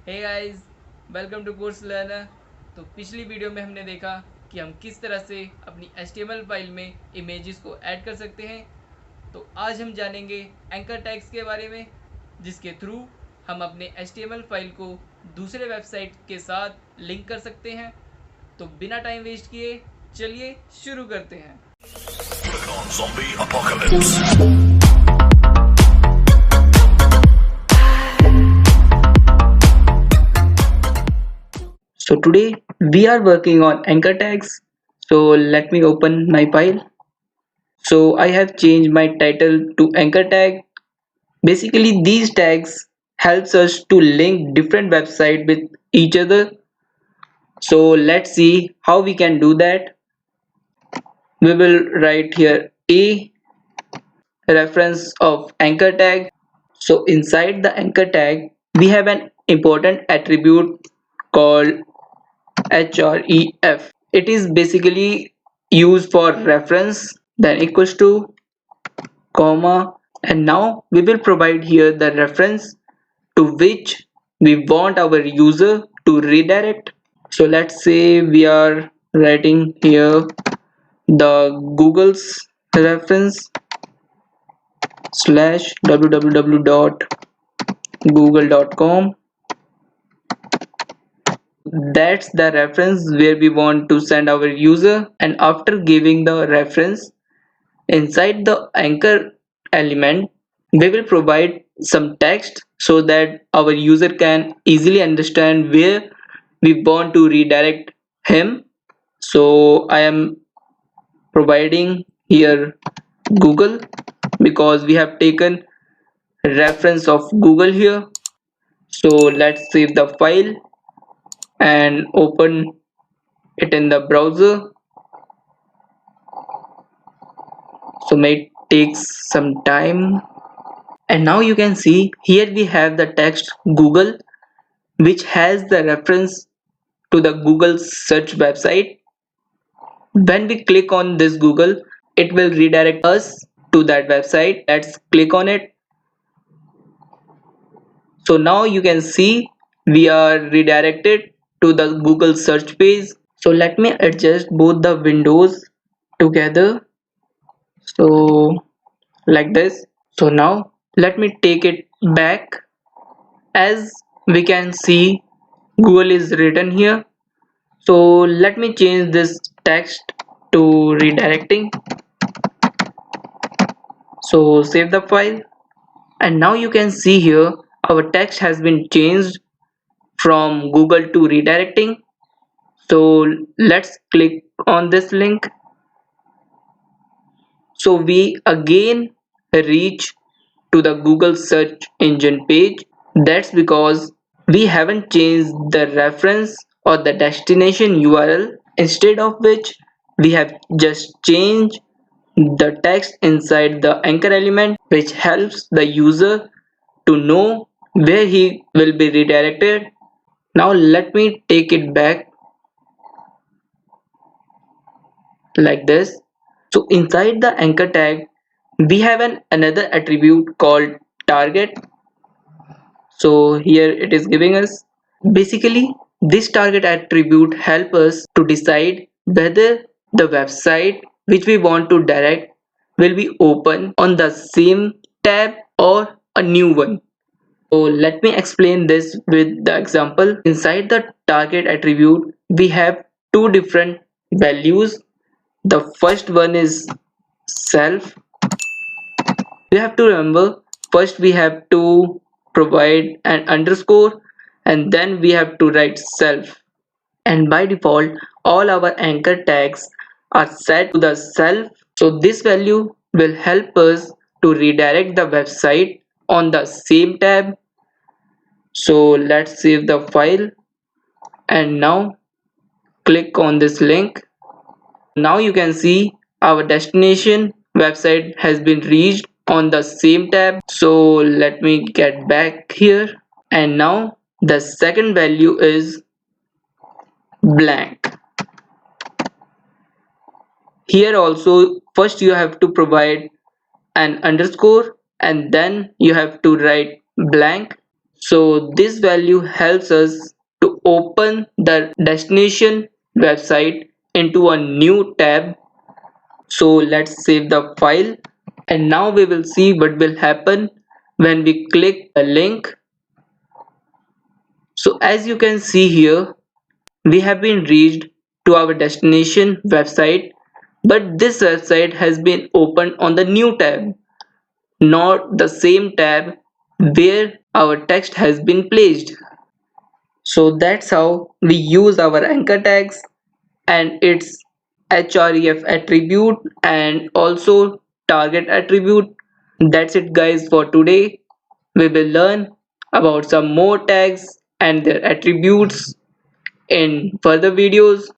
Hey guys, welcome to course learner. तो पिछली video में हमने देखा कि हम किस तरह से अपनी HTML फाइल में इमेजेस को ऐड कर सकते हैं। तो आज हम जानेंगे एंकर टैग्स के बारे में, जिसके थ्रू हम अपने HTML फाइल को दूसरे वेबसाइट के साथ लिंक कर सकते हैं। तो बिना टाइम वेस्ट किए चलिए शुरू करते हैं। Zombie apocalypse. So today we are working on anchor tags. So let me open my file. So I have changed my title to anchor tag. Basically these tags helps us to link different websites with each other. So let's see how we can do that. We will write here a reference of anchor tag. So inside the anchor tag we have an important attribute called href. It is basically used for reference, then equals to, comma, and now we will provide here the reference to which we want our user to redirect. So let's say we are writing here the Google's reference slash www.google.com. That's the reference where we want to send our user, and after giving the reference inside the anchor element we will provide some text so that our user can easily understand where we want to redirect him. So I am providing here Google because we have taken reference of Google here. So let's save the file and open it in the browser. So may take some time. And now you can see here we have the text Google, which has the reference to the Google search website. When we click on this Google, it will redirect us to that website. Let's click on it. So now you can see we are redirected to the Google search page. So let me adjust both the windows together. So like this. So now let me take it back. As we can see, Google is written here. So let me change this text to redirecting. So save the file, and now you can see here our text has been changed from Google to redirecting. So let's click on this link. So we again reach to the Google search engine page. That's because we haven't changed the reference or the destination URL, instead of which we have just changed the text inside the anchor element, which helps the user to know where he will be redirected. Now let me take it back like this. So inside the anchor tag we have another attribute called target. So here it is giving us, basically this target attribute help us to decide whether the website which we want to direct will be open on the same tab or a new one. So let me explain this with the example. Inside the target attribute we have two different values. The first one is self. You have to remember, first we have to provide an underscore and then we have to write self, and by default all our anchor tags are set to the self. So this value will help us to redirect the website on the same tab. So let's save the file and now click on this link. Now you can see our destination website has been reached on the same tab. So let me get back here, and now the second value is blank. Here also first you have to provide an underscore and then you have to write blank. So this value helps us to open the destination website into a new tab. So let's save the file, and now we will see what will happen when we click the link. So as you can see here, we have been reached to our destination website, but this website has been opened on the new tab, not the same tab where our text has been placed. So that's how we use our anchor tags and its href attribute and also target attribute. That's it guys for today. We will learn about some more tags and their attributes in further videos.